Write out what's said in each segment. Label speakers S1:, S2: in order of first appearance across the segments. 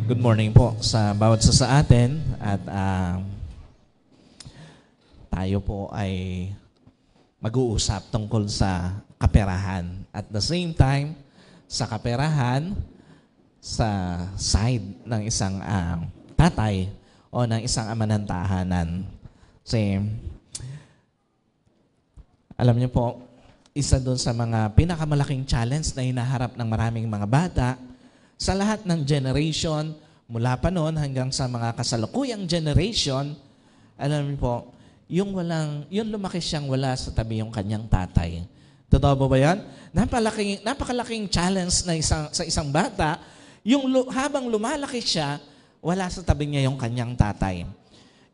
S1: Good morning po sa bawat isa sa atin at tayo po ay mag-uusap tungkol sa kaperahan. At the same time, sa kaperahan, sa side ng isang tatay o ng isang ama ng tahanan. Kasi, alam niyo po, isa doon sa mga pinakamalaking challenge na hinaharap ng maraming mga bata sa lahat ng generation, mula pa noon hanggang sa mga kasalukuyang generation, alam niyo po, yung lumaki siyang wala sa tabi yung kanyang tatay. Totoo ba yan? Napakalaking challenge na sa isang bata, habang lumalaki siya, wala sa tabi niya yung kanyang tatay.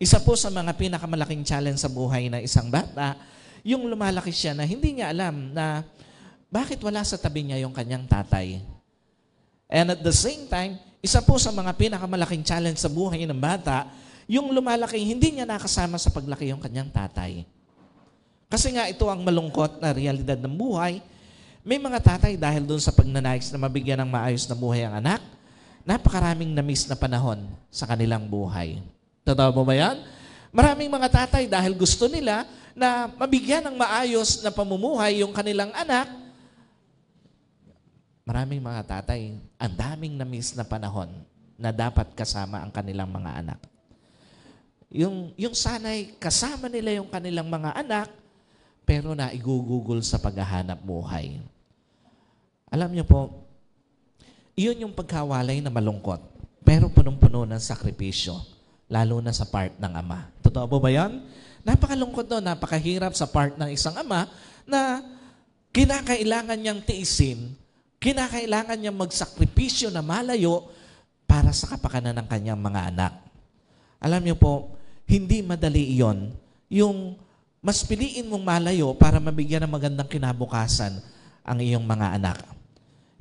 S1: Isa po sa mga pinakamalaking challenge sa buhay na isang bata, yung lumalaki siya na hindi niya alam na bakit wala sa tabi niya yung kanyang tatay. And at the same time, isa po sa mga pinakamalaking challenge sa buhay ng bata, yung lumalaki, hindi niya nakasama sa paglaki yung kanyang tatay. Kasi nga ito ang malungkot na realidad ng buhay. May mga tatay dahil doon sa pagnanais na mabigyan ng maayos na buhay ang anak, napakaraming na-miss na panahon sa kanilang buhay. Totoo mo ba yan? Maraming mga tatay dahil gusto nila na mabigyan ng maayos na pamumuhay yung kanilang anak, maraming mga tatay, ang daming na-miss na panahon na dapat kasama ang kanilang mga anak. Yung sanay kasama nila yung kanilang mga anak, pero naigugugol sa paghahanap buhay. Alam niyo po, iyon yung pagkawalay na malungkot, pero punong-puno ng sakripisyo, lalo na sa part ng ama. Totoo po ba yan? Napakalungkot doon, napakahirap sa part ng isang ama na kinakailangan niyang tiisin, kinakailangan niyang magsakripisyo na malayo para sa kapakanan ng kanyang mga anak. Alam niyo po, hindi madali iyon. Yung mas piliin mong malayo para mabigyan ng magandang kinabukasan ang iyong mga anak.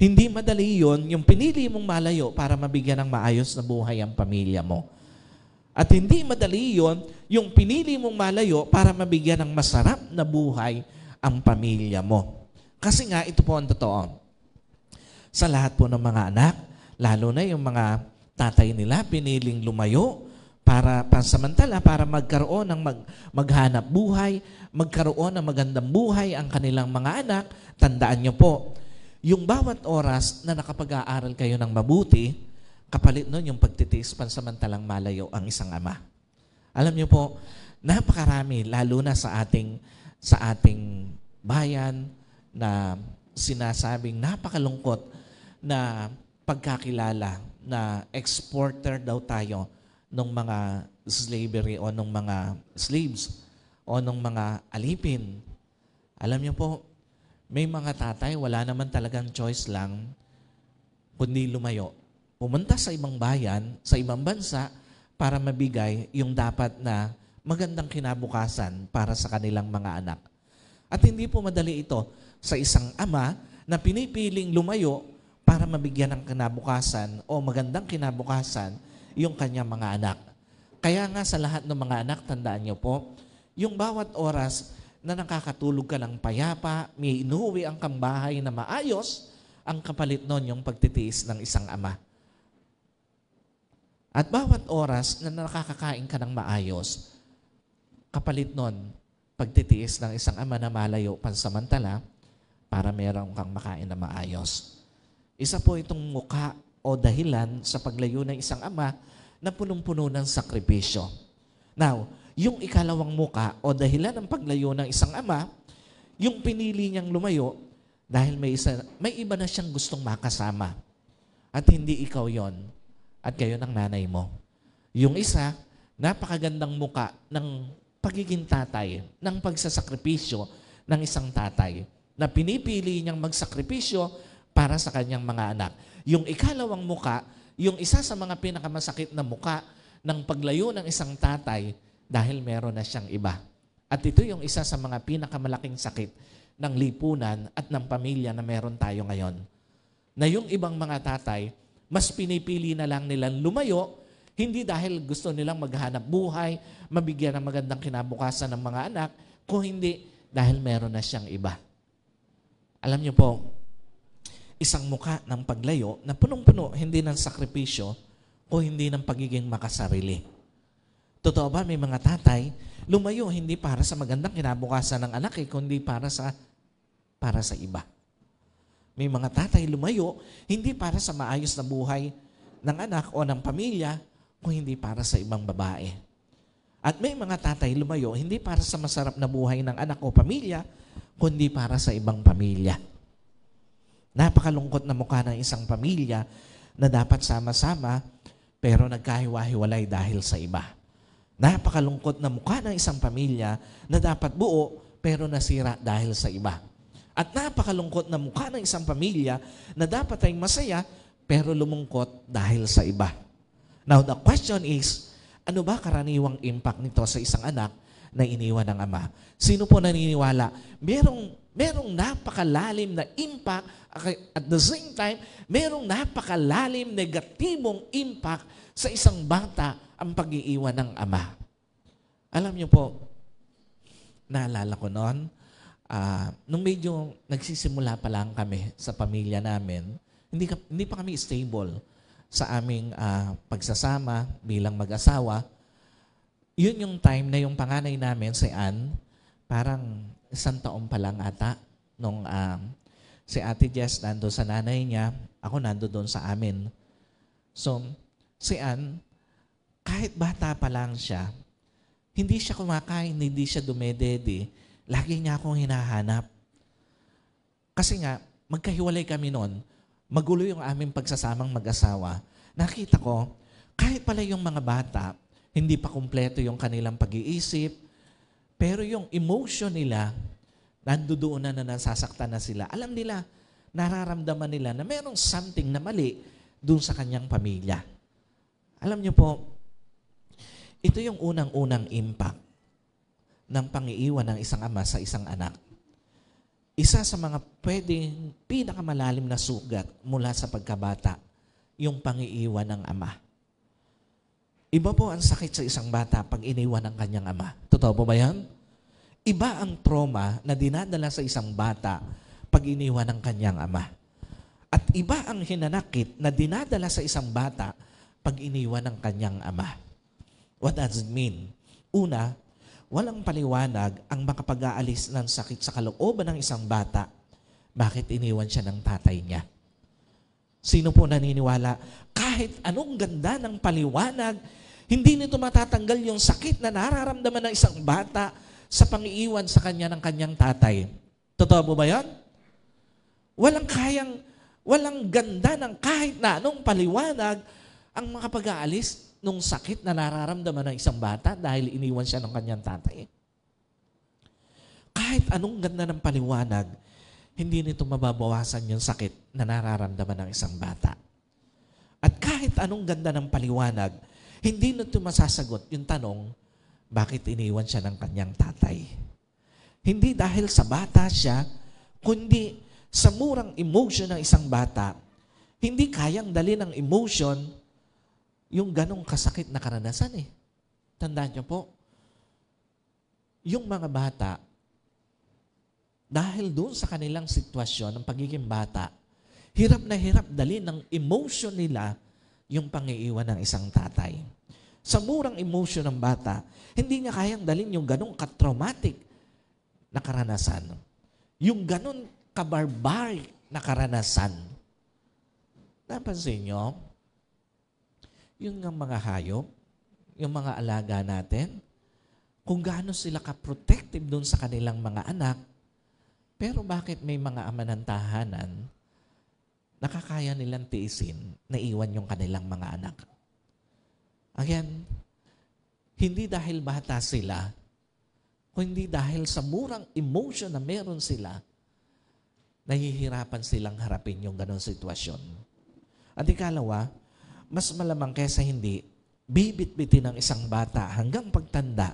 S1: Hindi madali iyon, yung pinili mong malayo para mabigyan ng maayos na buhay ang pamilya mo. At hindi madali iyon, yung pinili mong malayo para mabigyan ng masarap na buhay ang pamilya mo. Kasi nga, ito po ang totoo. Sa lahat po ng mga anak, lalo na yung mga tatay nila, piniling lumayo para pansamantala, para magkaroon ng maghanap buhay, magkaroon ng magandang buhay ang kanilang mga anak. Tandaan niyo po, yung bawat oras na nakapag-aaral kayo ng mabuti, kapalit nun yung pagtitiis pansamantalang malayo ang isang ama. Alam niyo po, napakarami, lalo na sa ating bayan na sinasabing napakalungkot na pagkakilala na exporter daw tayo ng mga slavery o ng mga slaves o ng mga alipin. Alam niyo po, may mga tatay, wala naman talagang choice lang kundi lumayo. Pumunta sa ibang bayan, sa ibang bansa para mabigay yung dapat na magandang kinabukasan para sa kanilang mga anak. At hindi po madali ito sa isang ama na pinipiling lumayo para mabigyan ng kinabukasan o magandang kinabukasan yung kanyang mga anak. Kaya nga sa lahat ng mga anak, tandaan niyo po, yung bawat oras na nakakatulog ka ng payapa, may inuwi ang kang bahay na maayos, ang kapalit nun yung pagtitiis ng isang ama. At bawat oras na nakakakain ka ng maayos, kapalit nun, pagtitiis ng isang ama na malayo pansamantala para meron kang makain na maayos. Isa po itong mukha o dahilan sa paglayo ng isang ama na punong-puno ng sakripisyo. Now, yung ikalawang mukha o dahilan ng paglayo ng isang ama, yung pinili niyang lumayo dahil may iba na siyang gustong makasama. At hindi ikaw yon at kayo ng nanay mo. Yung isa, napakagandang mukha ng pagiging tatay, ng pagsasakripisyo ng isang tatay na pinipili niyang magsakripisyo para sa kanyang mga anak. Yung ikalawang muka, yung isa sa mga pinakamasakit na muka ng paglayo ng isang tatay dahil meron na siyang iba. At ito yung isa sa mga pinakamalaking sakit ng lipunan at ng pamilya na meron tayo ngayon. Na yung ibang mga tatay, mas pinipili na lang nilang lumayo, hindi dahil gusto nilang maghanap buhay, mabigyan ng magandang kinabukasan ng mga anak, kung hindi dahil meron na siyang iba. Alam niyo po, isang mukha ng paglayo na punong-puno, hindi ng sakripisyo, o hindi ng pagiging makasarili. Totoo ba, may mga tatay, lumayo hindi para sa magandang kinabukasan ng anak kundi para sa iba. May mga tatay lumayo hindi para sa maayos na buhay ng anak o ng pamilya, kung hindi para sa ibang babae. At may mga tatay lumayo hindi para sa masarap na buhay ng anak o pamilya, kundi para sa ibang pamilya. Napakalungkot na mukha ng isang pamilya na dapat sama-sama pero nagkahiwa-hiwalay dahil sa iba. Napakalungkot na mukha ng isang pamilya na dapat buo pero nasira dahil sa iba. At napakalungkot na mukha ng isang pamilya na dapat ay masaya pero lumungkot dahil sa iba. Now the question is, ano ba karaniwang impact nito sa isang anak na iniwan ng ama? Sino po naniniwala? Merong napakalalim na impact, at the same time, merong napakalalim negatibong impact sa isang bata ang pag-iiwan ng ama. Alam niyo po, naalala ko noon, nung medyo nagsisimula pa lang kami sa pamilya namin, hindi pa kami stable sa aming pagsasama bilang mag-asawa. Yun yung time na yung panganay namin, si Ann, parang 1 taon pa lang ata, nung si Ate Jess nando sa nanay niya, ako nando doon sa amin. So, si Ann, kahit bata pa lang siya, hindi siya kumakain, hindi siya dumedede, lagi niya akong hinahanap. Kasi nga, magkahiwalay kami noon, magulo yung aming pagsasamang mag-asawa. Nakita ko, kahit pala yung mga bata, hindi pa kumpleto yung kanilang pag-iisip, pero yung emotion nila, nandoon na nasasaktan na sila. Alam nila, nararamdaman nila na mayroong something na mali doon sa kanyang pamilya. Alam niyo po, ito yung unang-unang impact ng pang-iiwan ng isang ama sa isang anak. Isa sa mga pwedeng pinakamalalim na sugat mula sa pagkabata, yung pang-iiwan ng ama. Iba po ang sakit sa isang bata pag iniwan ng kanyang ama. Totoo po ba yan? Iba ang trauma na dinadala sa isang bata pag iniwan ng kanyang ama. At iba ang hinanakit na dinadala sa isang bata pag iniwan ng kanyang ama. What does it mean? Una, walang paliwanag ang makapag-aalis ng sakit sa kalooban ng isang bata. Bakit iniwan siya ng tatay niya? Sino po naniniwala? Kahit anong ganda ng paliwanag, hindi nito matatanggal yung sakit na nararamdaman ng isang bata sa pang-iiwan sa kanya ng kanyang tatay. Totoo po ba yan? Walang ganda ng kahit na anong paliwanag ang makapag-aalis nung sakit na nararamdaman ng isang bata dahil iniwan siya ng kanyang tatay. Kahit anong ganda ng paliwanag, hindi nito mababawasan yung sakit na nararamdaman ng isang bata. At kahit anong ganda ng paliwanag, hindi nito masasagot yung tanong, bakit iniwan siya ng kanyang tatay? Hindi dahil sa bata siya, kundi sa murang emotion ng isang bata, hindi kayang dali ng emotion yung ganong kasakit na karanasan eh. Tandaan niyo po, yung mga bata, dahil doon sa kanilang sitwasyon ng pagiging bata, hirap na hirap dali ng emotion nila yung pang-iiwan ng isang tatay. Sa murang emotion ng bata, hindi niya kayang dalhin yung ganong ka-traumatic na karanasan. Yung ganon ka-barbaric na karanasan. Napansin niyo, yung mga hayop, yung mga alaga natin, kung gaano sila ka-protective doon sa kanilang mga anak, pero bakit may mga ama ng tahanan, nakakaya nilang tiisin na iwan yung kanilang mga anak? Again, hindi dahil bata sila, kundi dahil sa murang emotion na meron sila, nahihirapan silang harapin yung ganong sitwasyon. At ikalawa, mas malamang kesa hindi, bibit-bitin ng isang bata hanggang pagtanda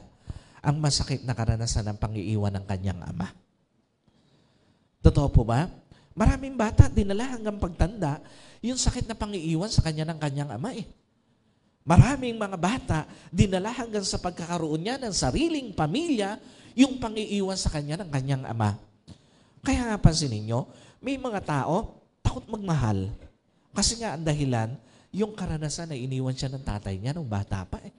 S1: ang masakit na karanasan ng pang-iiwan ng kanyang ama. Totoo po ba? Maraming bata dinala hanggang pagtanda yung sakit na pang-iiwan sa kanya ng kanyang ama eh. Maraming mga bata dinala hanggang sa pagkakaroon niya ng sariling pamilya yung pang-iiwan sa kanya ng kanyang ama. Kaya nga pansinin niyo, may mga tao takot magmahal. Kasi nga ang dahilan, yung karanasan na iniwan siya ng tatay niya nung bata pa eh.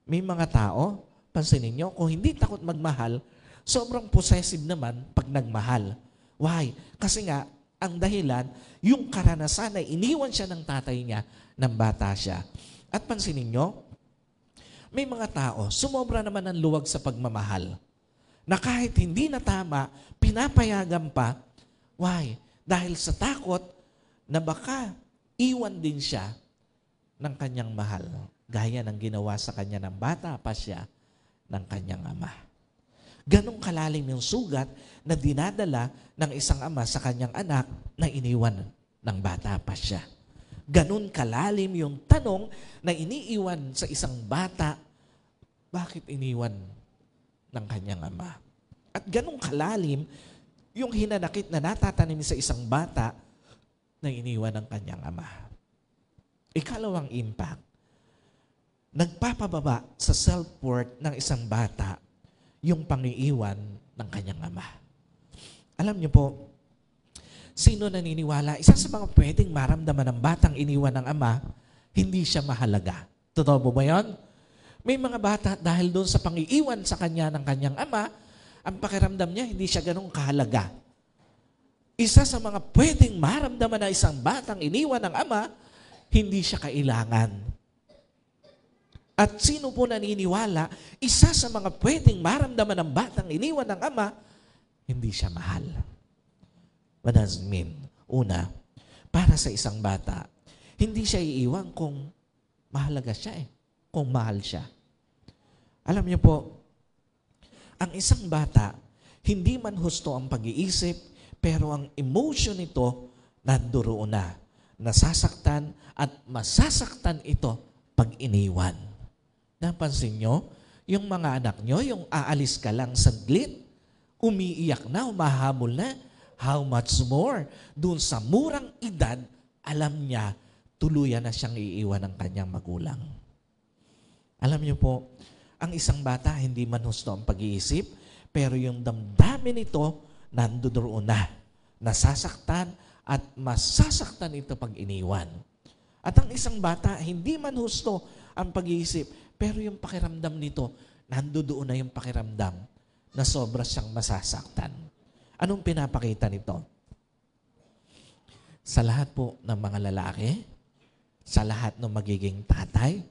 S1: May mga tao, pansinin nyo, kung hindi takot magmahal, sobrang possessive naman pag nagmahal. Why? Kasi nga, ang dahilan, yung karanasan na iniwan siya ng tatay niya nang bata siya. At pansinin nyo, may mga tao, sumobra naman ang luwag sa pagmamahal, na kahit hindi na tama, pinapayagan pa. Why? Dahil sa takot na baka iwan din siya ng kanyang mahal. Gaya ng ginawa sa kanya ng bata pa siya ng kanyang ama. Ganong kalalim yung sugat na dinadala ng isang ama sa kanyang anak na iniwan ng bata pa siya. Ganon kalalim yung tanong na iniiwan sa isang bata, bakit iniwan ng kanyang ama? At ganong kalalim yung hinanakit na natatanim sa isang bata na iniwan ng kanyang ama. Ikalawang impact, nagpapababa sa self-worth ng isang bata yung pangiiwan ng kanyang ama. Alam niyo po, sino naniniwala, isa sa mga pwedeng maramdaman ng batang iniwan ng ama, hindi siya mahalaga. Totoo ba yun? May mga bata dahil doon sa pangiiwan sa kanya ng kanyang ama, ang pakiramdam niya hindi siya ganun kahalaga. Isa sa mga pwedeng maramdaman na isang batang iniwan ng ama, hindi siya kailangan. At sino po naniniwala, isa sa mga pwedeng maramdaman ng batang iniwan ng ama, hindi siya mahal. What does it mean? Una, para sa isang bata, hindi siya iiwan kung mahalaga siya kung mahal siya. Alam niyo po, ang isang bata, hindi man husto ang pag-iisip, pero ang emotion nito nandoon na. Nasasaktan at masasaktan ito pag iniwan. Napansin nyo, yung mga anak nyo, yung aalis ka lang saglit, umiiyak na, humahabol na, how much more? Doon sa murang edad, alam niya, tuluyan na siyang iiwan ng kanyang magulang. Alam niyo po, ang isang bata, hindi man husto ang pag-iisip, pero yung damdamin nito, nandoon na. Nasasaktan at masasaktan ito pag iniwan. At ang isang bata, hindi man husto ang pag-iisip, pero yung pakiramdam nito, nandoon na yung pakiramdam na sobra siyang masasaktan. Anong pinapakita nito? Sa lahat po ng mga lalaki, sa lahat ng magiging tatay,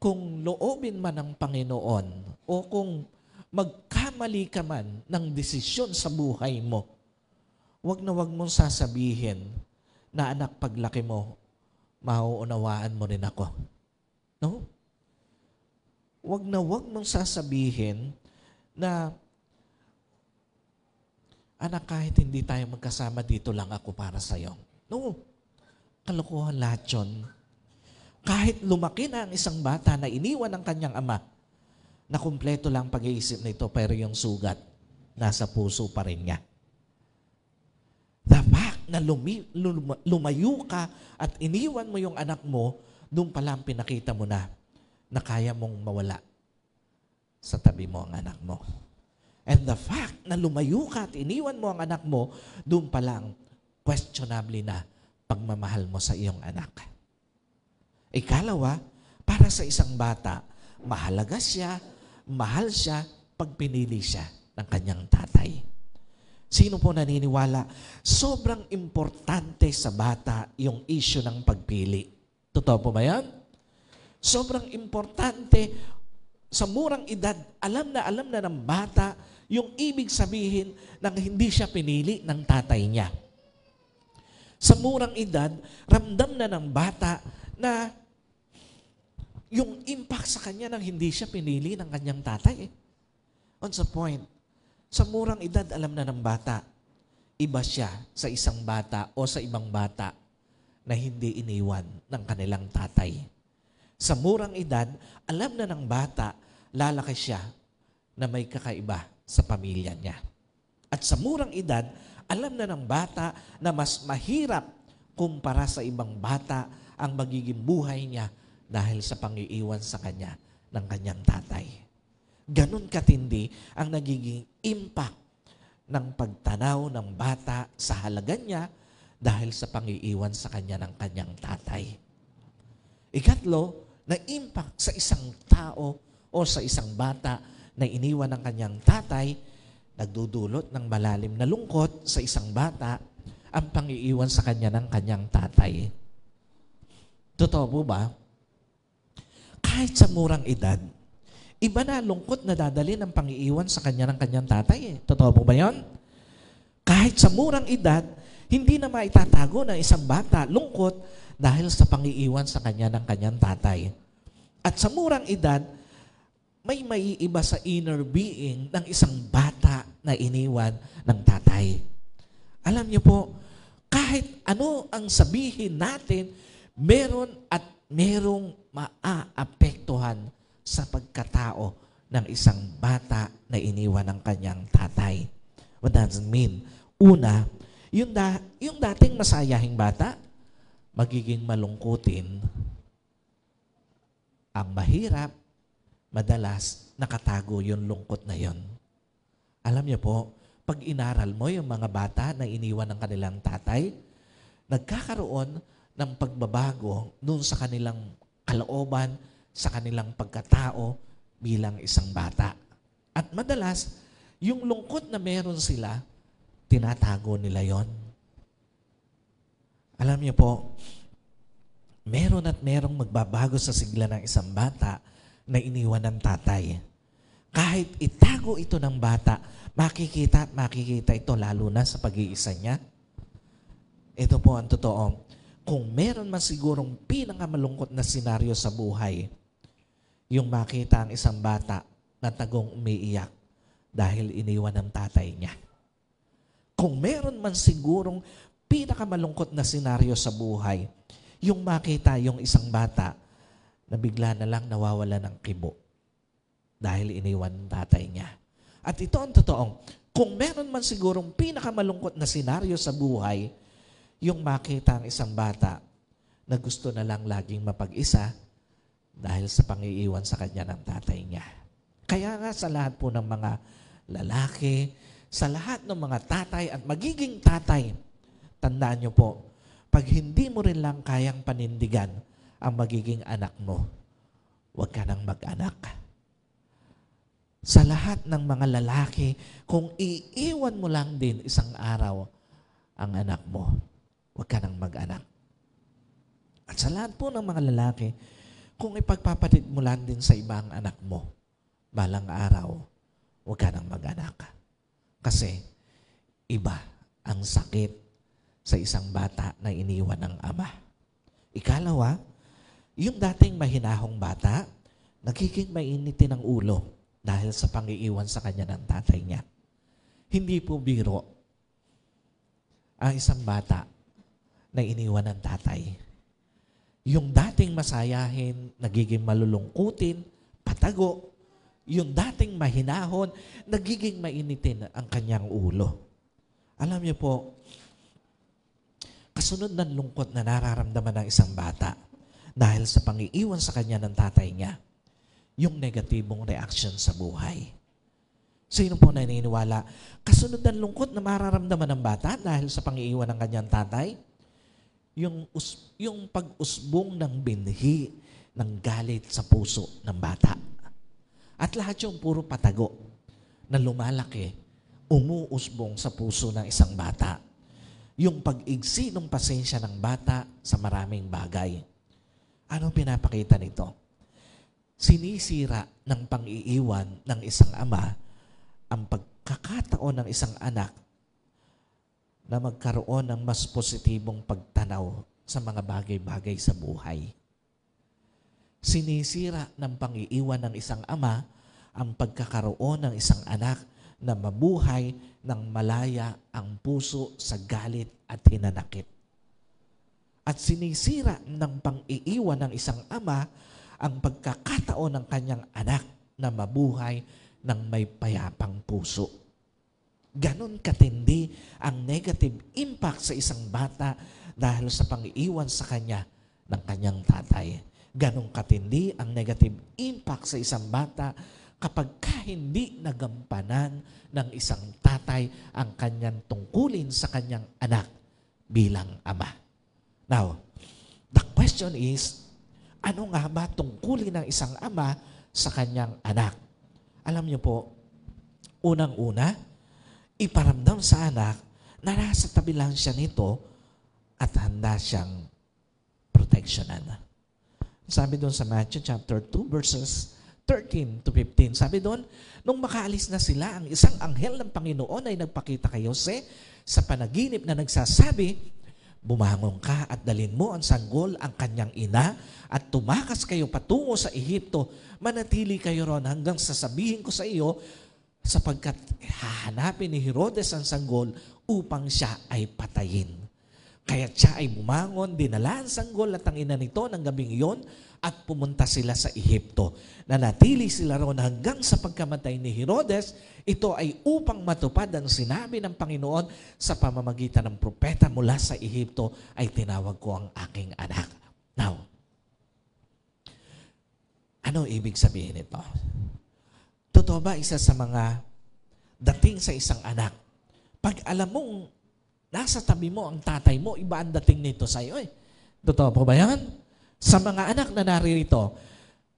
S1: kung loobin man ng Panginoon o kung magkamali ka man ng desisyon sa buhay mo, wag mong sasabihin na anak, paglaki mo, mauunawaan mo rin ako. No? Wag mong sasabihin na anak, kahit hindi tayo magkasama, dito lang ako para sa'yo. No. Kalokohan lahat yun. Kahit lumaki na ang isang bata na iniwan ng kanyang ama, na kumpleto lang pag-iisip nito, pero yung sugat, nasa puso pa rin niya. The fact na lumayo ka at iniwan mo yung anak mo, doon pa lang pinakita mo na kaya mong mawala sa tabi mo ang anak mo. And the fact na lumayo ka at iniwan mo ang anak mo, doon pa lang questionably na pagmamahal mo sa iyong anak. Ikalawa, para sa isang bata, mahalaga siya, mahal siya pag pinili siya ng kanyang tatay. Sino po naniniwala? Sobrang importante sa bata yung issue ng pagpili. Totoo po ba yan? Sobrang importante. Sa murang edad, alam na ng bata yung ibig sabihin ng hindi siya pinili ng tatay niya. Sa murang edad, ramdam na ng bata na yung impact sa kanya nang hindi siya pinili ng kanyang tatay. On the point, sa murang edad, alam na ng bata, iba siya sa isang bata o sa ibang bata na hindi iniwan ng kanilang tatay. Sa murang edad, alam na ng bata, lalaki siya na may kakaiba sa pamilya niya. At sa murang edad, alam na ng bata na mas mahirap kumpara sa ibang bata ang magiging buhay niya dahil sa pangiiwan sa kanya ng kanyang tatay. Ganon katindi ang nagiging impact ng pagtanaw ng bata sa halaga niya dahil sa pangiiwan sa kanya ng kanyang tatay. Ikatlo, na impact sa isang tao o sa isang bata na iniwan ng kanyang tatay, nagdudulot ng malalim na lungkot sa isang bata ang pangiiwan sa kanya ng kanyang tatay. Totoo po ba? Kahit sa murang edad, iba na lungkot na dadali ng pangiiwan sa kanya ng kanyang tatay. Totoo po ba yun? Kahit sa murang edad, hindi na maitatago ng isang bata lungkot dahil sa pangiiwan sa kanya ng kanyang tatay. At sa murang edad, may maiiba sa inner being ng isang bata na iniwan ng tatay. Alam niyo po, kahit ano ang sabihin natin, meron at merong maaapektuhan sa pagkatao ng isang bata na iniwan ng kanyang tatay. What does it mean? Una, yung dating masayahing bata, magiging malungkutin. Ang mahirap, madalas nakatago yung lungkot na yon. Alam niyo po, pag inaral mo yung mga bata na iniwan ng kanilang tatay, nagkakaroon ng pagbabago doon sa kanilang kalooban, sa kanilang pagkatao bilang isang bata. At madalas, yung lungkot na meron sila, tinatago nila yon. Alam niyo po, meron at merong magbabago sa sigla ng isang bata na iniwan ng tatay. Kahit itago ito ng bata, makikita at makikita ito lalo na sa pag-iisa niya. Ito po ang totoo. Kung meron man sigurong pinakamalungkot na senaryo sa buhay, yung makita ang isang bata na tagong umiiyak dahil iniwan ng tatay niya. Kung meron man sigurong pinakamalungkot na senaryo sa buhay, yung makita yung isang bata na bigla na lang nawawala ng kibo dahil iniwan ng tatay niya. At ito ang totoong, kung meron man sigurong pinakamalungkot na senaryo sa buhay, yung makita ang isang bata na gusto na lang laging mapag-isa dahil sa pangiiwan sa kanya ng tatay niya. Kaya nga sa lahat po ng mga lalaki, sa lahat ng mga tatay at magiging tatay, tandaan niyo po, pag hindi mo rin lang kayang panindigan ang magiging anak mo, huwag ka nang mag-anak. Sa lahat ng mga lalaki, kung iiwan mo lang din isang araw ang anak mo, huwag ka nang mag-anak. At sa lahat po ng mga lalaki, kung ipagpapatid mo lang din sa ibang anak mo, balang araw, huwag ka nang mag-anak. Kasi iba ang sakit sa isang bata na iniwan ng ama. Ikalawa, yung dating mahinahong bata, nagiging mainitin ang ulo dahil sa pangiiwan sa kanya ng tatay niya. Hindi po biro ang isang bata na iniwan ng tatay. Yung dating masayahin, nagiging malulungkutin, patago. Yung dating mahinahon, nagiging mainitin ang kanyang ulo. Alam niyo po, kasunod ng lungkot na nararamdaman ng isang bata dahil sa pangiiwan sa kanya ng tatay niya, yung negatibong reaction sa buhay. Sino po naniniwala? Kasunod ng lungkot na mararamdaman ng bata dahil sa pangiiwan ng kanyang tatay, yung pag-usbong ng binhi ng galit sa puso ng bata. At lahat yung puro patago na lumalaki, umuusbong sa puso ng isang bata. Yung pag-igsi ng pasensya ng bata sa maraming bagay. Anong pinapakita nito? Sinisira ng pang-iiwan ng isang ama ang pagkakataon ng isang anak na magkaroon ng mas positibong pagtanaw sa mga bagay-bagay sa buhay. Sinisira ng pang-iiwan ng isang ama ang pagkakaroon ng isang anak na mabuhay ng malaya ang puso sa galit at hinanakit. At sinisira ng pang-iiwan ng isang ama ang pagkakataon ng kanyang anak na mabuhay ng may payapang puso. Ganon katindi ang negative impact sa isang bata dahil sa pang-iiwan sa kanya ng kanyang tatay. Ganon katindi ang negative impact sa isang bata kapag hindi nagampanan ng isang tatay ang kanyang tungkulin sa kanyang anak bilang ama. Now, the question is, ano nga ba tungkulin ng isang ama sa kanyang anak? Alam niyo po, unang-una, iparamdam sa anak na nasa tabi lang siya nito at handa siyang proteksyonan. Sabi doon sa Matthew chapter 2 verses 13 to 15, sabi doon, nung makaalis na sila, ang isang anghel ng Panginoon ay nagpakita kay Jose sa panaginip na nagsasabi, bumangon ka at dalhin mo ang sanggol ang kanyang ina at tumakas kayo patungo sa Ehipto. Manatili kayo ron hanggang sasabihin ko sa iyo, sapagkat hahanapin ni Herodes ang sanggol upang siya ay patayin. Kaya siya ay bumangon, dinala ang sanggol at ang ina nito ng gabing iyon at pumunta sila sa Ehipto. Nanatili sila roon hanggang sa pagkamatay ni Herodes. Ito ay upang matupad ang sinabi ng Panginoon sa pamamagitan ng propeta mula sa Ehipto ay tinawag ko ang aking anak. Now, ano ibig sabihin nito? Totoo ba isa sa mga dating sa isang anak? Pag alam mong nasa tabi mo ang tatay mo, iba ang dating nito sa iyo eh. Totoo po ba yan? Sa mga anak na naririto,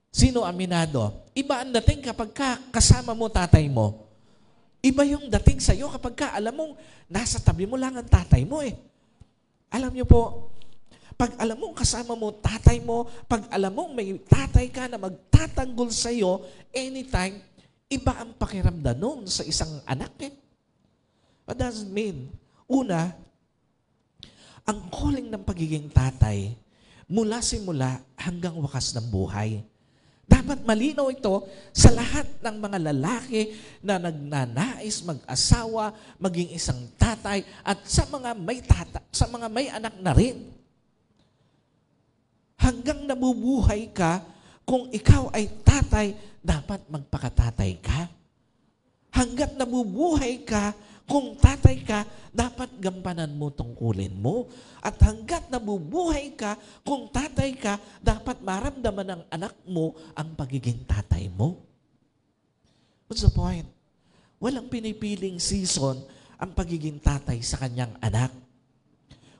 S1: sino aminado? Iba ang dating kapag kasama mo tatay mo. Iba yung dating sa iyo kapag alam mong nasa tabi mo lang ang tatay mo eh. Alam niyo po, pag alam mong kasama mo tatay mo, pag alam mong may tatay ka na magtatanggol sa iyo anytime, iba ang pakiramdam noon sa isang anak eh. What does it mean? Una, ang calling ng pagiging tatay, mula simula hanggang wakas ng buhay. Dapat malinaw ito sa lahat ng mga lalaki na nagnanais mag-asawa, maging isang tatay, at sa mga may anak na rin. Hanggang nabubuhay ka, kung ikaw ay tatay, dapat magpakatatay ka. Hanggat nabubuhay ka, kung tatay ka, dapat gampanan mo tungkulin mo. At hanggat nabubuhay ka, kung tatay ka, dapat maramdaman ng anak mo ang pagiging tatay mo. What's the point? Walang pinipiling season ang pagiging tatay sa kanyang anak.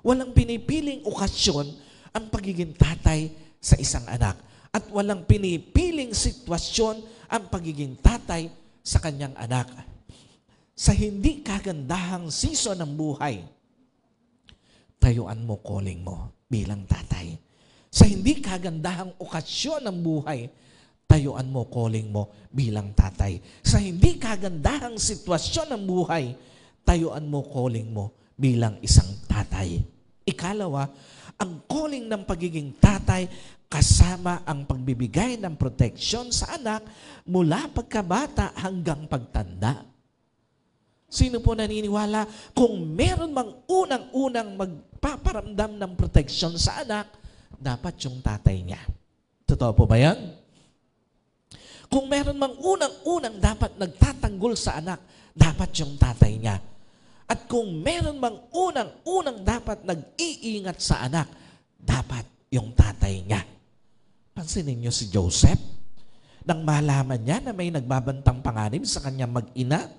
S1: Walang pinipiling okasyon ang pagiging tatay sa isang anak. At walang pinipiling sitwasyon ang pagiging tatay sa kanyang anak. Sa hindi kagandahang season ng buhay, tayuan mo calling mo bilang tatay. Sa hindi kagandahang okasyon ng buhay, tayuan mo calling mo bilang tatay. Sa hindi kagandahang sitwasyon ng buhay, tayuan mo calling mo bilang isang tatay. Ikalawa, ang calling ng pagiging tatay kasama ang pagbibigay ng proteksyon sa anak mula pagkabata hanggang pagtanda. Sino po naniniwala kung meron mang unang-unang magpaparamdam ng proteksyon sa anak, dapat yung tatay niya. Totoo po ba yan? Kung meron mang unang-unang dapat nagtatanggol sa anak, dapat yung tatay niya. At kung meron mang unang-unang dapat nag-iingat sa anak, dapat yung tatay niya. Pansinin niyo si Joseph. Nang malaman niya na may nagbabantang panganib sa kanyang mag-ina,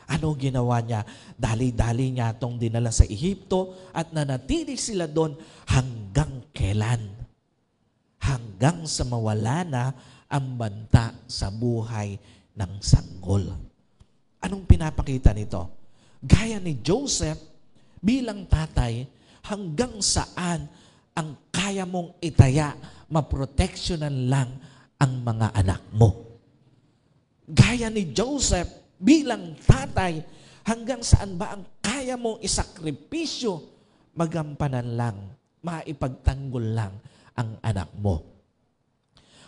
S1: ano ginawa niya? Dali-dali niya itong dinala sa Ehipto at nanatili sila doon hanggang kailan? Hanggang sa mawala na ang banta sa buhay ng sanggol. Anong pinapakita nito? Gaya ni Joseph bilang tatay, hanggang saan ang kaya mong itaya, maproteksyonan lang ang mga anak mo. Gaya ni Joseph bilang tatay, hanggang saan ba ang kaya mong isakripisyo, magampanan lang, maipagtanggol lang ang anak mo.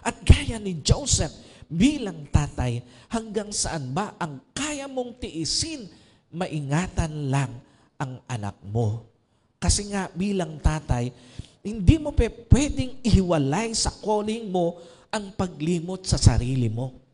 S1: At gaya ni Joseph bilang tatay, hanggang saan ba ang kaya mong tiisin, maingatan lang ang anak mo. Kasi nga bilang tatay, hindi mo pwedeng ihiwalay sa calling mo ang paglimot sa sarili mo.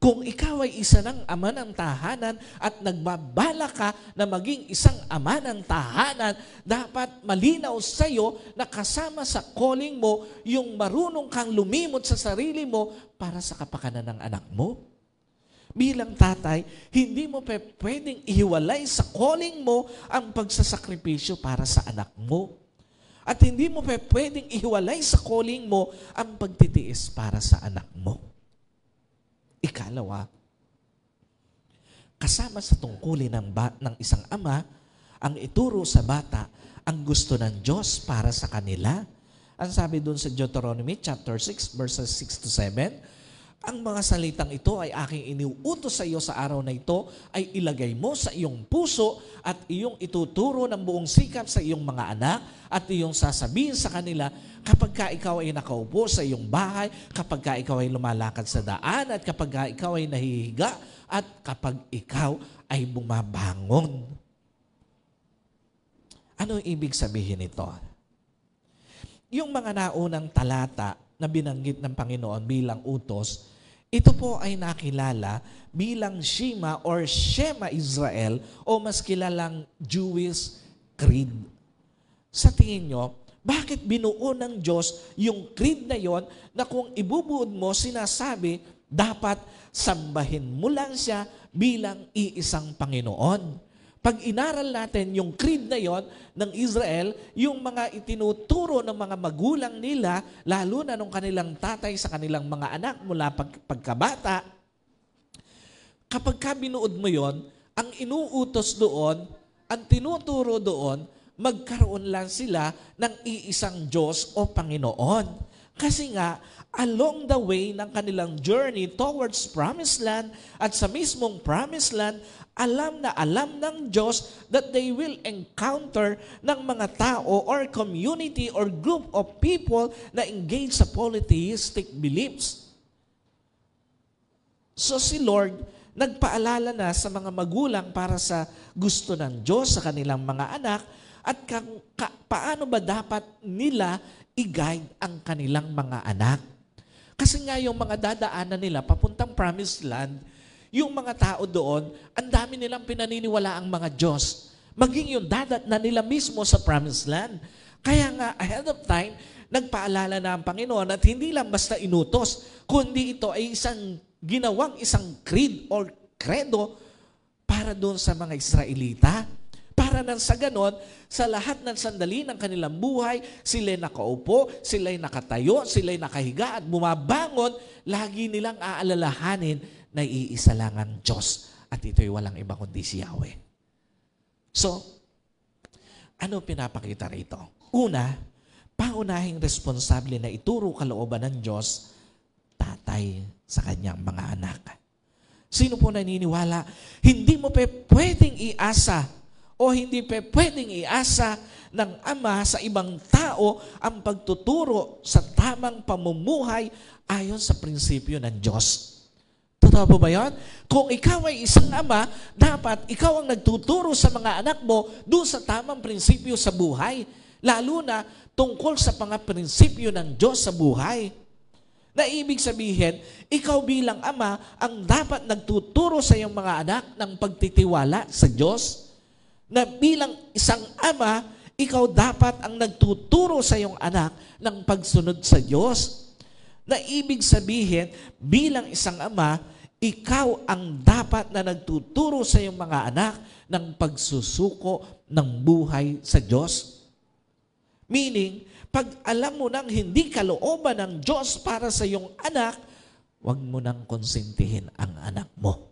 S1: Kung ikaw ay isa ng ama ng tahanan at nagbabala ka na maging isang ama ng tahanan, dapat malinaw sa iyo na kasama sa calling mo yung marunong kang lumimot sa sarili mo para sa kapakanan ng anak mo. Bilang tatay, hindi mo pwedeng ihiwalay sa calling mo ang pagsasakripisyo para sa anak mo. At hindi mo pwedeng ihiwalay sa calling mo ang pagtitiis para sa anak mo. Ikalawa, kasama sa tungkulin ng isang ama, ang ituro sa bata ang gusto ng Diyos para sa kanila. Ang sabi doon sa Deuteronomy chapter 6 verses 6 to 7, ang mga salitang ito ay aking iniuutos sa iyo sa araw na ito ay ilagay mo sa iyong puso at iyong ituturo ng buong sikap sa iyong mga anak at iyong sasabihin sa kanila kapag ka ikaw ay nakaupo sa iyong bahay, kapag ka ikaw ay lumalakad sa daan at kapag ka ikaw ay nahihiga at kapag ikaw ay bumabangon. Ano ibig sabihin nito? Yung mga naunang talata na binanggit ng Panginoon bilang utos, ito po ay nakilala bilang Shema or Shema Israel o mas kilalang Jewish Creed. Sa tingin nyo, bakit binuo ng Diyos yung creed na yon na kung ibubuod mo, sinasabi, dapat sambahin mo lang siya bilang iisang Panginoon? Pag inaral natin yung creed na yon ng Israel, yung mga itinuturo ng mga magulang nila, lalo na nung kanilang tatay sa kanilang mga anak mula pagkabata, kapag ka binuod mo yon, ang inuutos doon, ang tinuturo doon, magkaroon lang sila ng iisang Diyos o Panginoon. Kasi nga, along the way ng kanilang journey towards Promised Land at sa mismong Promised Land, alam na alam ng Diyos that they will encounter ng mga tao or community or group of people na engage sa polytheistic beliefs. So si Lord, nagpaalala na sa mga magulang para sa gusto ng Diyos sa kanilang mga anak at paano ba dapat nila i-guide ang kanilang mga anak. Kasi nga yung mga dadaanan nila papuntang Promised Land, yung mga tao doon, ang dami nilang pinaniniwala ang mga Diyos. Maging yung dadat na nila mismo sa Promised Land. Kaya nga, ahead of time, nagpaalala na ang Panginoon at hindi lang basta inutos, kundi ito ay ginawang isang creed or credo para doon sa mga Israelita. Para nang sa ganon, sa lahat ng sandali ng kanilang buhay, sila'y nakaupo, sila'y nakatayo, sila'y nakahiga at bumabangon, lagi nilang aalalahanin na iisa lang ang Diyos at ito'y walang iba kundi si Yahweh. So, ano pinapakita rito? Una, pangunahing responsable na ituro kalooban ng Diyos, tatay sa kanyang mga anak. Sino po naniniwala? Hindi mo pwedeng iasa o hindi pwedeng iasa ng ama sa ibang tao ang pagtuturo sa tamang pamumuhay ayon sa prinsipyo ng Diyos. Totoo po ba yun? Kung ikaw ay isang ama, dapat ikaw ang nagtuturo sa mga anak mo doon sa tamang prinsipyo sa buhay. Lalo na tungkol sa mga prinsipyo ng Diyos sa buhay. Na ibig sabihin, ikaw bilang ama ang dapat nagtuturo sa iyong mga anak ng pagtitiwala sa Diyos. Na bilang isang ama, ikaw dapat ang nagtuturo sa iyong anak ng pagsunod sa Diyos. Na ibig sabihin, bilang isang ama, ikaw ang dapat na nagtuturo sa iyong mga anak ng pagsusuko ng buhay sa Diyos. Meaning, pag alam mo nang hindi kalooban ng Diyos para sa iyong anak, huwag mo nang konsentihin ang anak mo.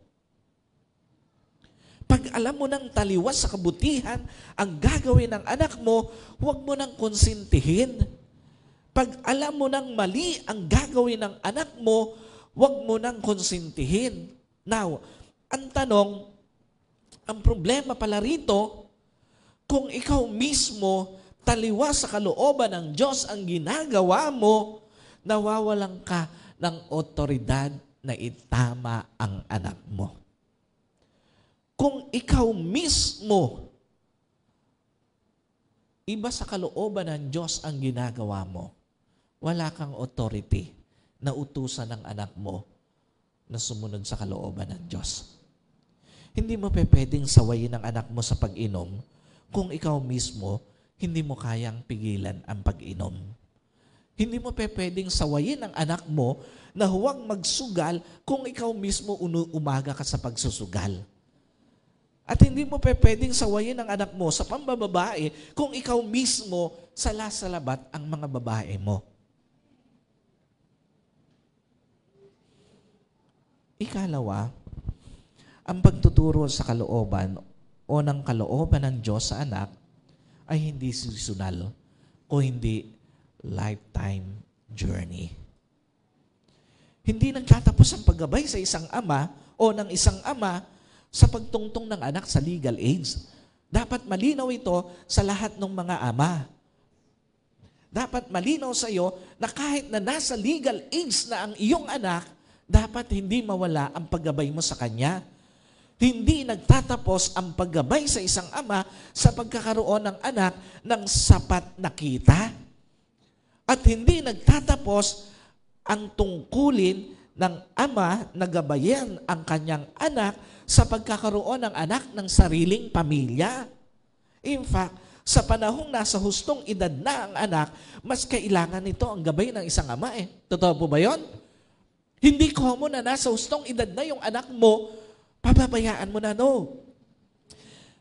S1: Pag alam mo nang taliwas sa kabutihan ang gagawin ng anak mo, huwag mo nang konsentihin. Pag alam mo nang mali ang gagawin ng anak mo, huwag mo nang konsentihin. Now, ang tanong, ang problema pala rito, kung ikaw mismo taliwas sa kalooban ng Diyos ang ginagawa mo, nawawalan ka ng otoridad na itama ang anak mo. Kung ikaw mismo, iba sa kalooban ng Diyos ang ginagawa mo, wala kang authority na utusan ng anak mo na sumunod sa kalooban ng Diyos. Hindi mo pwedeng sawayin ang anak mo sa pag-inom kung ikaw mismo hindi mo kayang pigilan ang pag-inom. Hindi mo pwedeng sawayin ang anak mo na huwag magsugal kung ikaw mismo umaga ka sa pagsusugal. At hindi mo pwedeng sawayin ang anak mo sa pambababae kung ikaw mismo salasalabat ang mga babae mo. Ikalawa, ang pagtuturo sa kalooban o ng kalooban ng Diyos sa anak ay hindi seasonal, kung hindi lifetime journey. Hindi nagtatapos ang paggabay sa isang ama o ng isang ama sa pagtungtong ng anak sa legal age. Dapat malinaw ito sa lahat ng mga ama. Dapat malinaw sa iyo na kahit na nasa legal age na ang iyong anak, dapat hindi mawala ang paggabay mo sa kanya. Hindi nagtatapos ang paggabay sa isang ama sa pagkakaroon ng anak ng sapat na kita. At hindi nagtatapos ang tungkulin ng ama na gabayan ang kanyang anak sa pagkakaroon ng anak ng sariling pamilya. In fact, sa panahong nasa hustong edad na ang anak, mas kailangan nito ang gabay ng isang ama eh. Totoo po ba yun? Hindi common na nasa hustong edad na yung anak mo, pababayaan mo na, no.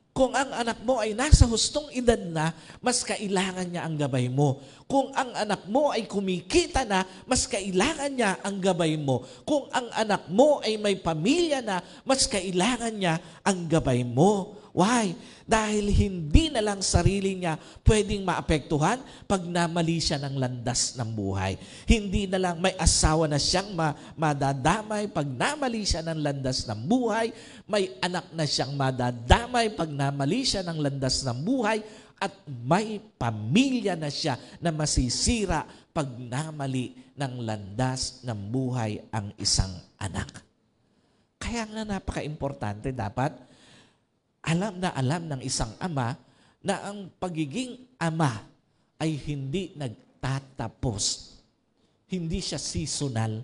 S1: Kung ang anak mo ay nasa hustong edad na, mas kailangan niya ang gabay mo. Kung ang anak mo ay kumikita na, mas kailangan niya ang gabay mo. Kung ang anak mo ay may pamilya na, mas kailangan niya ang gabay mo. Why? Dahil hindi na lang sarili niya pwedeng maapektuhan pag namali siya ng landas ng buhay. Hindi na lang may asawa na siyang madadamay pag namali siya ng landas ng buhay. May anak na siyang madadamay pag namali siya ng landas ng buhay. At may pamilya na siya na masisira pag namali ng landas ng buhay ang isang anak. Kaya nga napaka-importante dapat alam ng isang ama na ang pagiging ama ay hindi nagtatapos. Hindi siya seasonal.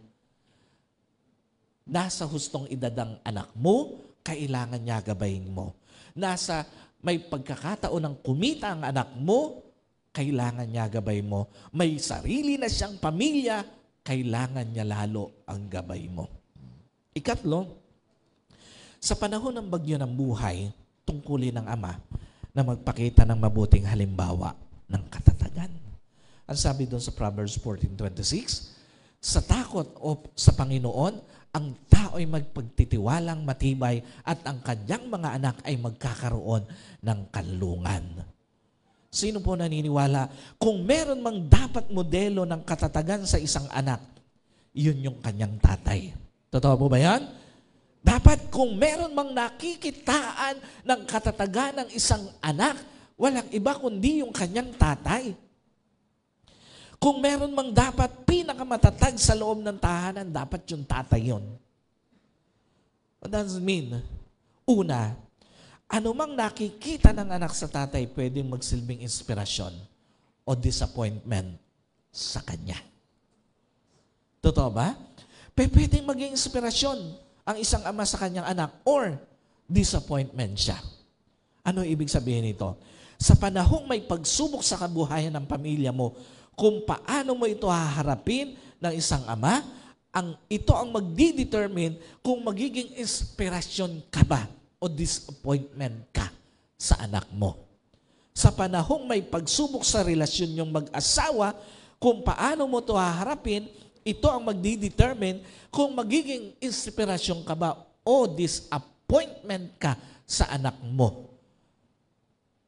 S1: Nasa hustong edad ang anak mo, kailangan niya gabayin mo. Nasa may pagkakataon ng kumita ang anak mo, kailangan niya gabay mo. May sarili na siyang pamilya, kailangan niya lalo ang gabay mo. Ikatlo, sa panahon ng bagyo ng buhay, tungkulin ng ama na magpakita ng mabuting halimbawa ng katatagan. Ang sabi doon sa Proverbs 14:26, sa takot o sa Panginoon, ang tao ay magpagtitiwalang matibay at ang kanyang mga anak ay magkakaroon ng kanlungan. Sino po naniniwala? Kung meron mang dapat modelo ng katatagan sa isang anak, yun yung kanyang tatay. Totoo po ba yan? Dapat kung meron mang nakikitaan ng katatagan ng isang anak, walang iba kundi yung kanyang tatay. Kung meron mang dapat pinakamatatag sa loob ng tahanan, dapat yung tatay yun. What does it mean? Una, anumang nakikita ng anak sa tatay pwedeng magsilbing inspirasyon o disappointment sa kanya. Totoo ba? Pwedeng maging inspirasyon ang isang ama sa kanyang anak or disappointment siya. Ano ibig sabihin nito? Sa panahong may pagsubok sa kabuhayan ng pamilya mo, kung paano mo ito haharapin ng isang ama, ito ang magdidetermine kung magiging inspirasyon ka ba o disappointment ka sa anak mo. Sa panahong may pagsubok sa relasyon yung mag-asawa, kung paano mo ito haharapin, ito ang magdidetermine kung magiging inspirasyon ka ba o disappointment ka sa anak mo.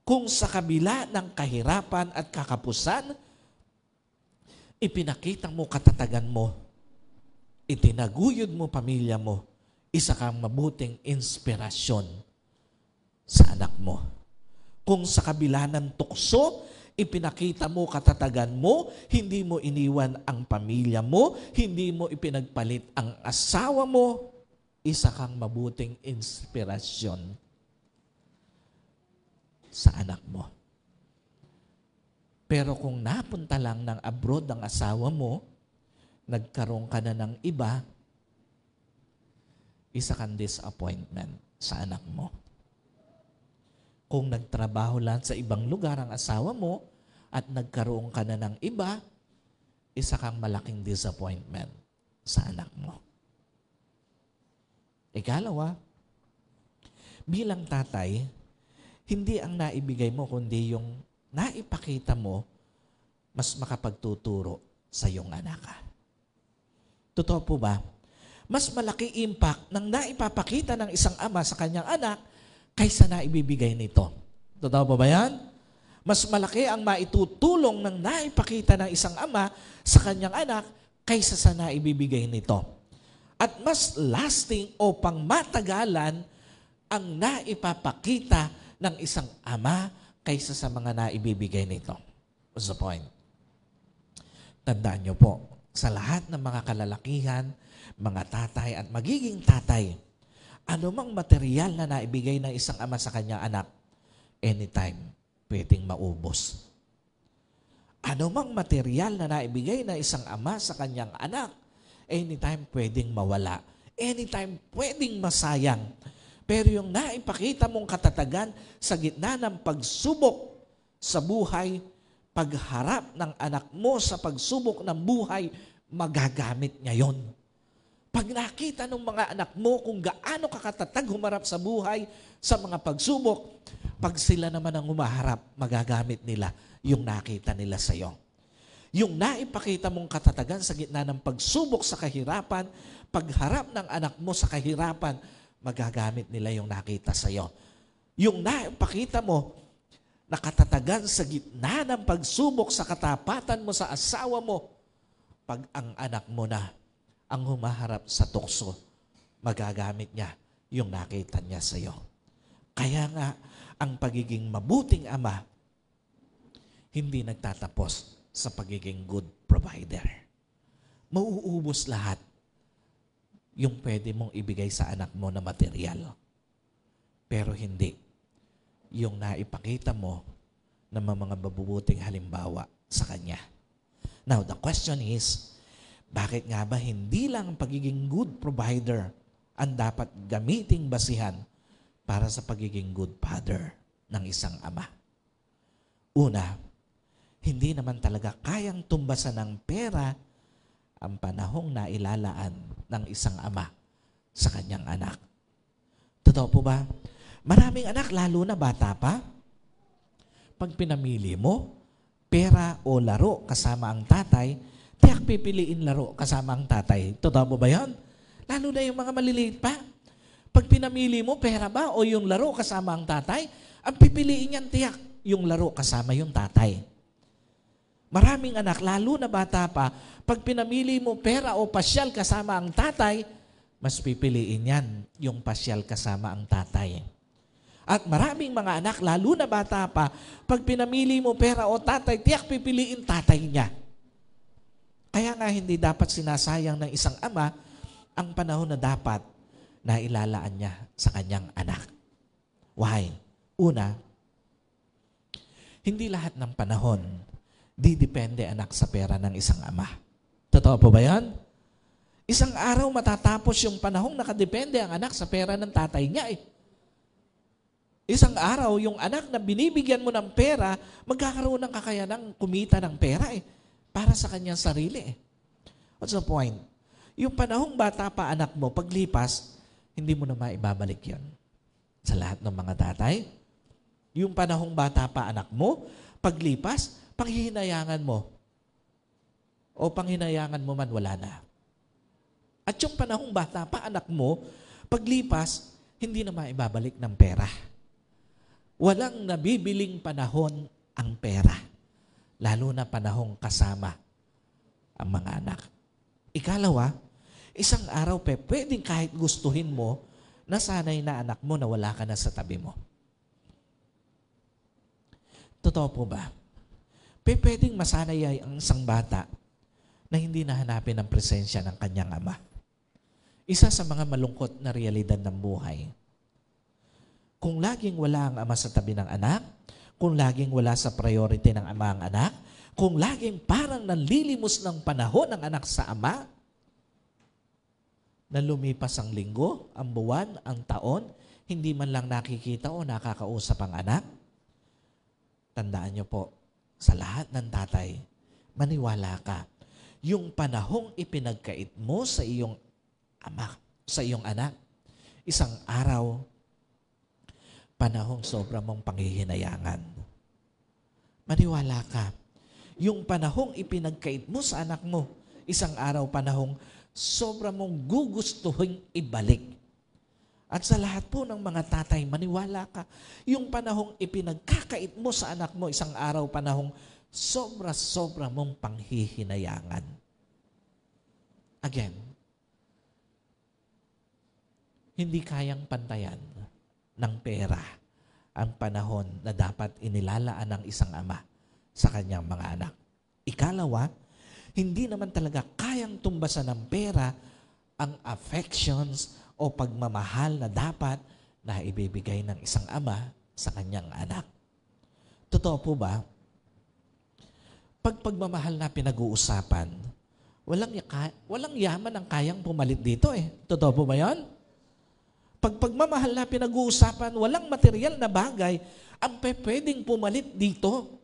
S1: Kung sa kabila ng kahirapan at kakapusan, ipinakita mo katatagan mo, itinaguyod mo pamilya mo, isa kang mabuting inspirasyon sa anak mo. Kung sa kabila ng tukso, ipinakita mo katatagan mo, hindi mo iniwan ang pamilya mo, hindi mo ipinagpalit ang asawa mo, isa kang mabuting inspirasyon sa anak mo. Pero kung napunta lang ng abroad ang asawa mo, nagkaroon ka na ng iba, isa kang disappointment sa anak mo. Kung nagtrabaho lang sa ibang lugar ang asawa mo at nagkaroon ka na ng iba, isa kang malaking disappointment sa anak mo. Ikalawa, bilang tatay, hindi ang naibigay mo, kundi yung naipakita mo, mas makapagtuturo sa iyong anak. Totoo po ba? Mas malaki impact ng naipapakita ng isang ama sa kanyang anak kaysa naibibigay nito. Totoo po ba yan? Mas malaki ang maitutulong ng naipakita ng isang ama sa kanyang anak kaysa sa naibibigay nito. At mas lasting o pangmatagalan ang naipapakita ng isang ama kaysa sa mga naibibigay nito. What's the point? Tandaan niyo po, sa lahat ng mga kalalakihan, mga tatay at magiging tatay, anumang material na naibigay ng isang ama sa kanyang anak, anytime, pwedeng maubos. Anumang material na naibigay ng isang ama sa kanyang anak, anytime pwedeng mawala. Anytime pwedeng masayang. Pero yung naipakita mong katatagan sa gitna ng pagsubok sa buhay, pagharap ng anak mo sa pagsubok ng buhay, magagamit niya yon. Pag nakita ng mga anak mo kung gaano kakatatag humarap sa buhay, sa mga pagsubok, pag sila naman ang humaharap, magagamit nila yung nakita nila sa iyo. Yung naipakita mong katatagan sa gitna ng pagsubok sa kahirapan, pagharap ng anak mo sa kahirapan, magagamit nila yung nakita sa iyo. Yung naipakita mo na katatagan sa gitna ng pagsubok sa katapatan mo sa asawa mo, pag ang anak mo na ang humaharap sa tukso, magagamit niya yung nakita niya sa iyo. Kaya nga, ang pagiging mabuting ama, hindi nagtatapos sa pagiging good provider. Mauubos lahat yung pwede mong ibigay sa anak mo na material. Pero hindi yung naipakita mo na mga mabubuting halimbawa sa kanya. Now, the question is, bakit nga ba hindi lang ang pagiging good provider ang dapat gamiting basihan para sa pagiging good father ng isang ama? Una, hindi naman talaga kayang tumbasan ng pera ang panahong nailalaan ng isang ama sa kanyang anak. Totoo po ba? Maraming anak, lalo na bata pa, pag pinamili mo, pera o laro kasama ang tatay, tiyak pipiliin laro kasama ang tatay. Totoo po ba yan? Lalo na yung mga maliliit pa. Pag pinamili mo, pera ba o yung laro kasama ang tatay, ang pipiliin niyan tiyak yung laro kasama yung tatay. Maraming anak, lalo na bata pa, pag pinamili mo pera o pasyal kasama ang tatay, mas pipiliin yan yung pasyal kasama ang tatay. At maraming mga anak, lalo na bata pa, pag pinamili mo pera o tatay, tiyak pipiliin tatay niya. Kaya nga hindi dapat sinasayang ng isang ama ang panahon na dapat na ilalaan niya sa kanyang anak. Why? Una, hindi lahat ng panahon didepende anak sa pera ng isang ama. Totoo po ba yan? Isang araw matatapos yung panahong nakadepende ang anak sa pera ng tatay niya eh. Isang araw, yung anak na binibigyan mo ng pera, magkakaroon ng kakayanang kumita ng pera eh, para sa kanyang sarili eh. What's the point? Yung panahong bata pa anak mo, paglipas, hindi mo na maibabalik yun. Sa lahat ng mga tatay, yung panahong bata pa anak mo, paglipas, panghihinayangan mo. O panghinayangan mo man, wala na. At yung panahong bata pa anak mo, paglipas, hindi na maibabalik ng pera. Walang nabibiling panahon ang pera. Lalo na panahong kasama ang mga anak. Ikalawa, isang araw pwedeng kahit gustuhin mo, nasanay na anak mo na wala ka na sa tabi mo. Totoo po ba? Pwedeng masanay ang isang bata na hindi nahanapin ang presensya ng kanyang ama. Isa sa mga malungkot na realidad ng buhay. Kung laging wala ang ama sa tabi ng anak, kung laging wala sa priority ng ama ang anak, kung laging parang nanlilimos ng panahon ng anak sa ama, na lumipas ang linggo, ang buwan, ang taon, hindi man lang nakikita o nakakausap ang anak, tandaan niyo po, sa lahat ng tatay, maniwala ka, yung panahong ipinagkait mo sa iyong ama, sa iyong anak, isang araw, panahong sobra mong panghihinayangan. Maniwala ka, yung panahong ipinagkait mo sa anak mo, isang araw, panahong sobra mong gugustuhin ibalik. At sa lahat po ng mga tatay, maniwala ka, yung panahong ipinagkakait mo sa anak mo, isang araw, panahong sobra-sobra mong panghihinayangan. Again, hindi kayang pantayan ng pera ang panahon na dapat inilalaan ng isang ama sa kanyang mga anak. Ikalawa, hindi naman talaga kayang tumbasan ng pera ang affections o pagmamahal na dapat na ibibigay ng isang ama sa kanyang anak. Totoo po ba? Pag pagmamahal na pinag-uusapan, walang yaman ang kayang pumalit dito eh. Totoo po ba yan? Pag pagmamahal na pinag-uusapan, walang material na bagay ang pwedeng pumalit dito.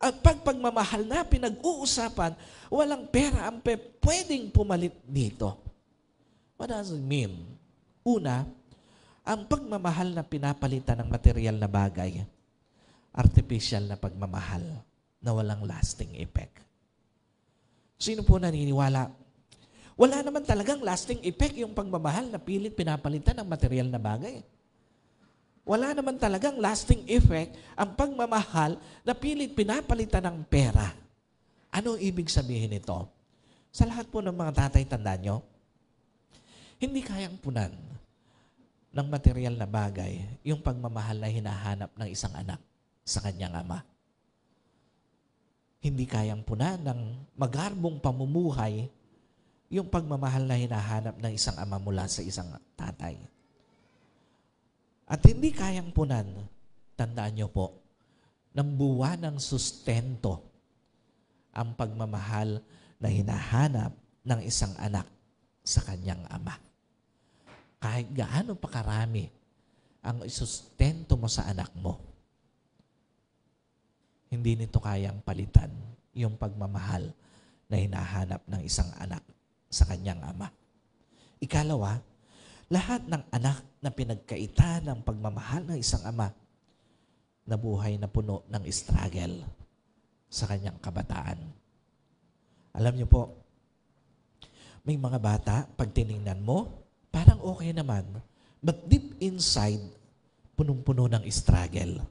S1: At pag pagmamahal na pinag-uusapan, walang pera ang pwedeng pumalit dito. What does it mean? Una, ang pagmamahal na pinapalitan ng material na bagay, artificial na pagmamahal na walang lasting effect. Sino po naniniwala? Wala naman talagang lasting effect yung pagmamahal na pilit pinapalitan ng material na bagay. Wala naman talagang lasting effect ang pagmamahal na pilit pinapalitan ng pera. Ano ibig sabihin nito? Sa lahat po ng mga tatay, tandaan nyo, hindi kayang punan ng material na bagay yung pagmamahal na hinahanap ng isang anak sa kanyang ama. Hindi kayang punan ng magarbong pamumuhay yung pagmamahal na hinahanap ng isang ama mula sa isang tatay. At hindi kayang punan, tandaan nyo po, ng buwan ng sustento ang pagmamahal na hinahanap ng isang anak sa kanyang ama. Kahit gaano pa karami ang isustento mo sa anak mo, hindi nito kayang palitan yung pagmamahal na hinahanap ng isang anak sa kanyang ama. Ikalawa, lahat ng anak na pinagkaitan ng pagmamahal ng isang ama, nabuhay na puno ng struggle sa kanyang kabataan. Alam niyo po, may mga bata, pag tinignan mo, parang okay naman, but deep inside, punong-puno ng struggle.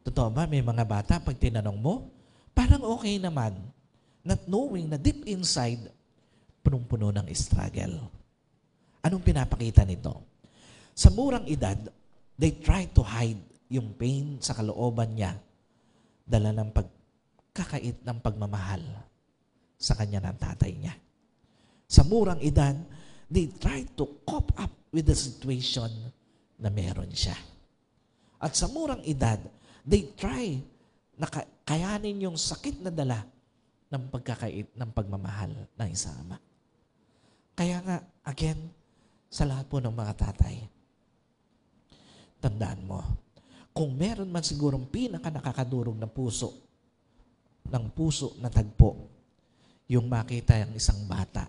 S1: Totoo ba? May mga bata, pag tinanong mo, parang okay naman, not knowing na deep inside, punong-puno ng struggle. Anong pinapakita nito? Sa murang edad, they try to hide yung pain sa kalooban niya, dala ng pagkakait ng pagmamahal sa kanya ng tatay niya. Sa murang edad, they try to cope up with the situation na meron siya. At sa murang edad, they try na kayanin yung sakit na dala ng pagkakait ng pagmamahal ng isang ama. Kaya nga, again, sa lahat po ng mga tatay, tandaan mo, kung meron man sigurong pinaka-nakakadurog na puso, ng puso na tagpo, yung makita yung isang bata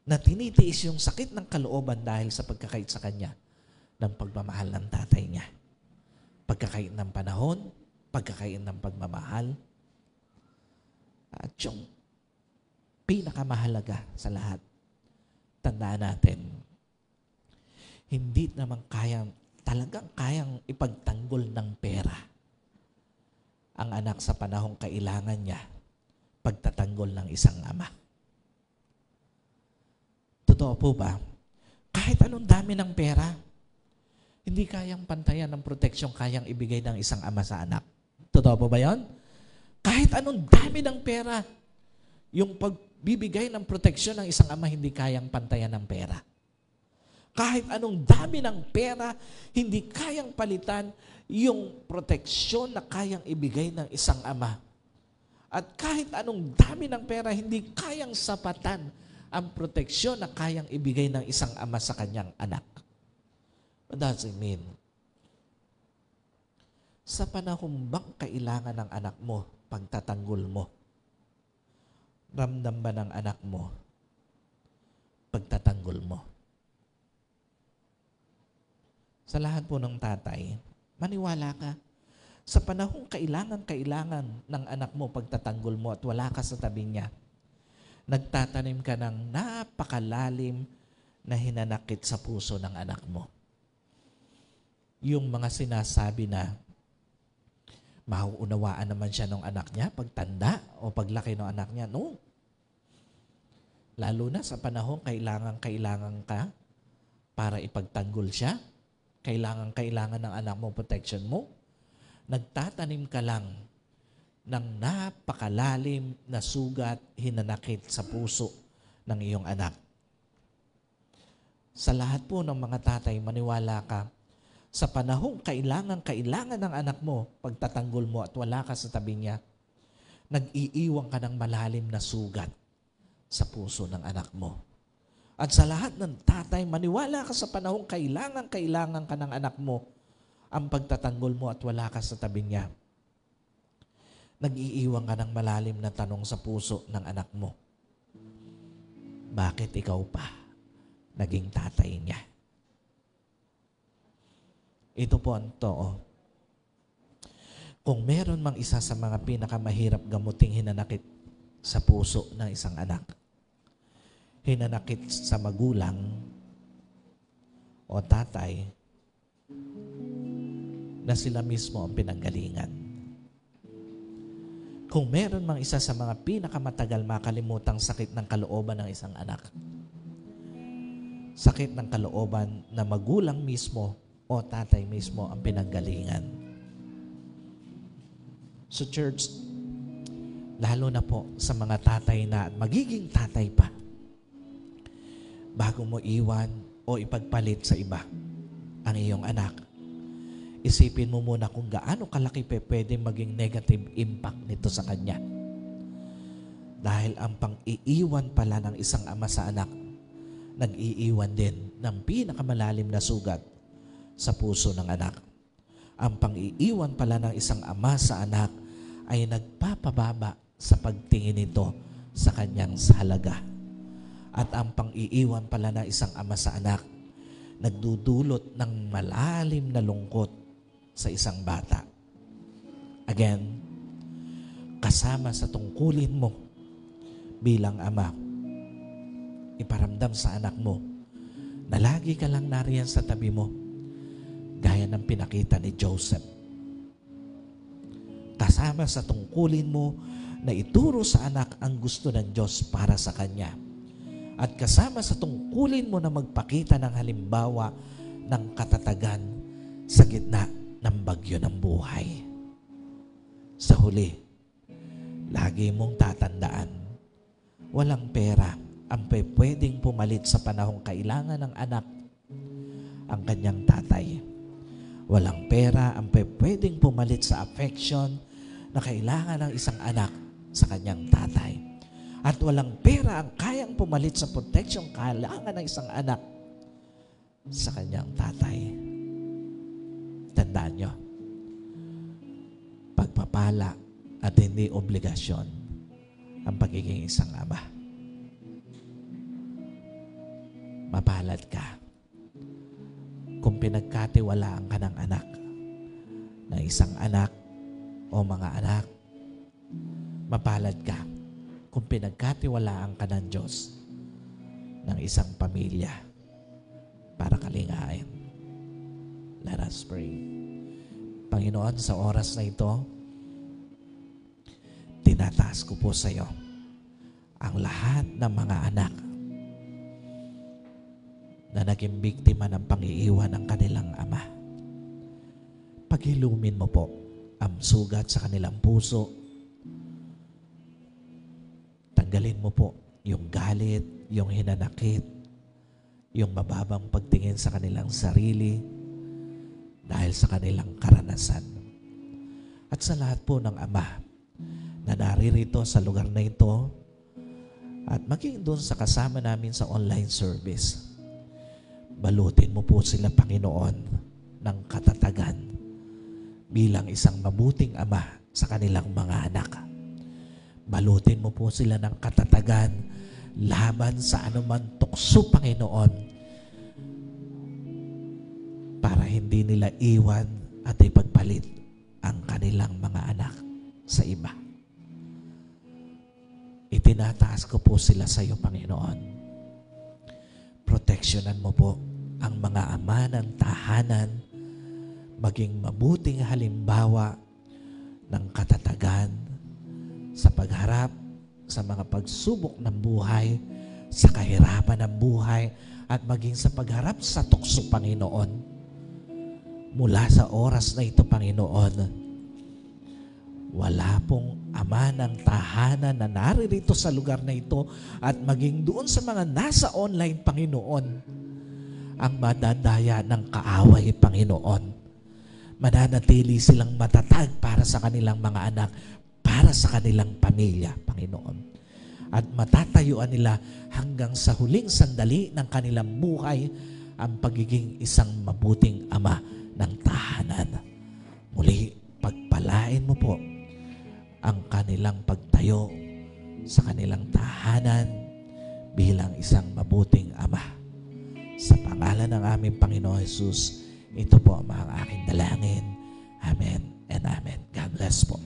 S1: na tinitiis yung sakit ng kalooban dahil sa pagkakait sa kanya ng pagmamahal ng tatay niya. Pagkakait ng panahon, pagkakait ng pagmamahal, at yung pinakamahalaga sa lahat, tandaan natin, hindi naman talagang kayang ipagtanggol ng pera ang anak sa panahong kailangan niya pagtatanggol ng isang ama. Totoo po ba? Kahit anong dami ng pera, hindi kayang pantayan ng proteksyon kayang ibigay ng isang ama sa anak. Totoo po ba yan? Kahit anong dami ng pera, yung pagbibigay ng proteksyon ng isang ama, hindi kayang pantayan ng pera. Kahit anong dami ng pera, hindi kayang palitan yung proteksyon na kayang ibigay ng isang ama. At kahit anong dami ng pera, hindi kayang sapatan ang proteksyon na kayang ibigay ng isang ama sa kanyang anak. What does it mean? Sa panahon bang kailangan ng anak mo pagtatanggol mo? Ramdam ba ng anak mo pagtatanggol mo? Sa lahat po ng tatay, maniwala ka. Sa panahong kailangan ng anak mo pagtatanggol mo at wala ka sa tabi niya, nagtatanim ka ng napakalalim na hinanakit sa puso ng anak mo. Yung mga sinasabi na mauunawaan naman siya ng anak niya pagtanda o paglaki ng anak niya. No. Lalo na sa panahong kailangan ka para ipagtanggol siya. Kailangan ng anak mo protection mo. Nagtatanim ka lang ng napakalalim na sugat, hinanakit sa puso ng iyong anak. Sa lahat po ng mga tatay, maniwala ka, sa panahong kailangan ng anak mo, pagtatanggol mo at wala ka sa tabi niya, nag-iiwan ka ng malalim na sugat sa puso ng anak mo. At sa lahat ng tatay, maniwala ka sa panahong kailangan ka ng anak mo, ang pagtatanggol mo at wala ka sa tabi niya, nag-iiwan ka ng malalim na tanong sa puso ng anak mo. Bakit ikaw pa naging tatay niya? Ito po ang totoo. Kung meron mang isa sa mga pinakamahirap gamuting hinanakit sa puso ng isang anak, hinanakit sa magulang o tatay, na sila mismo ang pinanggalingan. Kung meron mang isa sa mga pinakamatagal makalimutang sakit ng kalooban ng isang anak, sakit ng kalooban na magulang mismo o tatay mismo ang pinanggalingan. So church, lalo na po sa mga tatay na at magiging tatay pa, bago mo iwan o ipagpalit sa iba ang iyong anak, isipin mo muna kung gaano kalaki pwede maging negative impact nito sa kanya. Dahil ang pang-iiwan pala ng isang ama sa anak, nag-iiwan din ng pinakamalalim na sugat sa puso ng anak. Ang pang-iiwan pala ng isang ama sa anak ay nagpapababa sa pagtingin nito sa kanyang halaga. At ang pang-iiwan pala ng isang ama sa anak, nagdudulot ng malalim na lungkot sa isang bata. Again, kasama sa tungkulin mo bilang ama, iparamdam sa anak mo na lagi ka lang nariyan sa tabi mo, gaya ng pinakita ni Joseph. Kasama sa tungkulin mo na ituro sa anak ang gusto ng Diyos para sa kanya. At kasama sa tungkulin mo na magpakita ng halimbawa ng katatagan sa gitna ng bagyo ng buhay. Sa huli, lagi mong tatandaan, walang pera ang pwedeng pumalit sa panahong kailangan ng anak ang kanyang tatay. Walang pera ang pwedeng pumalit sa affection na kailangan ng isang anak sa kanyang tatay. At walang pera ang kayang pumalit sa protection kailangan ng isang anak sa kanyang tatay. Tandaan nyo, pagpapala at hindi obligasyon ang pagiging isang ama. Mapalad ka kung pinagkatiwalaan ka ng anak, ng isang anak o mga anak. Mapalad ka kung pinagkatiwalaan ka ng Diyos ng isang pamilya para kalingain. Let us pray. Panginoon, sa oras na ito, tinataas ko po sa iyo ang lahat ng mga anak na naging biktima ng pang-iiwan ng kanilang ama. Paghilumin mo po ang sugat sa kanilang puso. Tanggalin mo po yung galit, yung hinanakit, yung mababang pagtingin sa kanilang sarili dahil sa kanilang karanasan. At sa lahat po ng ama na naririto sa lugar na ito at maging doon sa kasama namin sa online service, balutin mo po sila, Panginoon, ng katatagan bilang isang mabuting ama sa kanilang mga anak. Balutin mo po sila ng katatagan laban sa anuman tukso, Panginoon, para hindi nila iwan at ipagpalit ang kanilang mga anak sa iba. Itinataas ko po sila sa iyo, Panginoon. Proteksyonan mo po ang mga ama ng tahanan, maging mabuting halimbawa ng katatagan sa pagharap sa mga pagsubok ng buhay, sa kahirapan ng buhay, at maging sa pagharap sa tukso, Panginoon. Mula sa oras na ito, Panginoon, wala pong ama ng tahanan na naririto sa lugar na ito at maging doon sa mga nasa online, Panginoon, ang madadaya ng kaaway, Panginoon. Mananatili silang matatag para sa kanilang mga anak, para sa kanilang pamilya, Panginoon. At matatayuan nila hanggang sa huling sandali ng kanilang buhay ang pagiging isang mabuting ama ng tahanan. Muli, pagpalain mo po ang kanilang pagtayo sa kanilang tahanan bilang isang mabuting ama. Sa pangalan ng aming Panginoon Jesus, ito po ang mga aking dalangin. Amen and amen. God bless po.